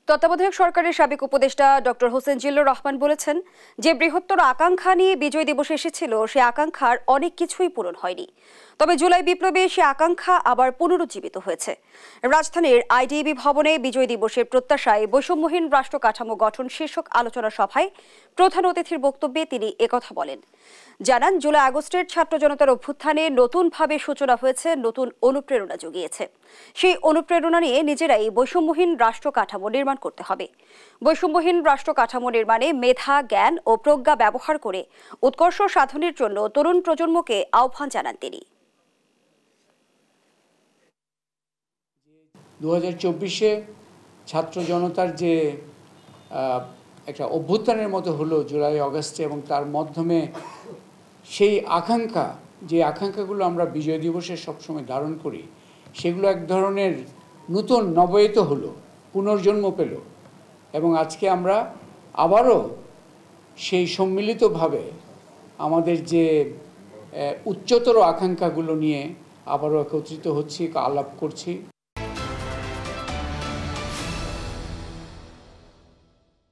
তত্ত্বাবধায়ক সরকারের সাবেক উপদেষ্টা ডক্টর হোসেন জিল্লুর রহমান বলেছেন, যে বৃহত্তর আকাঙ্ক্ষা নিয়ে বিজয় দিবস এসেছিল সে আকাঙ্ক্ষার অনেক কিছুই পূরণ হয়নি। তবে জুলাই বিপ্লবে সে আকাঙ্ক্ষা আবার পুনরুজ্জীবিত হয়েছে। রাজধানীর আইডিবি ভবনে বিজয় দিবসের প্রত্যাশায় বৈষম্যহীন রাষ্ট্র কাঠামো গঠন শীর্ষক আলোচনা সভায় প্রধান অতিথির বক্তব্যে তিনি একথা বলেন। জানান, জুলাই আগস্টের ছাত্র জনতার অভ্যুত্থানে নতুনভাবে সূচনা হয়েছে, নতুন অনুপ্রেরণা জুগিয়েছে। সেই অনুপ্রেরণা নিয়ে নিজেরাই বৈষম্যহীন রাষ্ট্র কাঠামো নির্মাণ করতে হবে। বৈষম্যহীন রাষ্ট্র কাঠামো নির্মাণে মেধা, জ্ঞান ও প্রজ্ঞা ব্যবহার করে উৎকর্ষ সাধনের জন্য তরুণ প্রজন্মকে আহ্বান জানান তিনি। 2024-এ ছাত্র জনতার যে একটা অভ্যুত্থানের মতো হলো জুলাই আগস্টে, এবং তার মাধ্যমে সেই আকাঙ্ক্ষা, যে আকাঙ্ক্ষাগুলো আমরা বিজয় দিবসে সবসময় ধারণ করি, সেগুলো এক ধরনের নতুন নবায়িত হলো, পুনর্জন্ম পেল। এবং আজকে আমরা আবারও সেই সম্মিলিতভাবে আমাদের যে উচ্চতর আকাঙ্ক্ষাগুলো নিয়ে আবারও একত্রিত হচ্ছি, আলাপ করছি।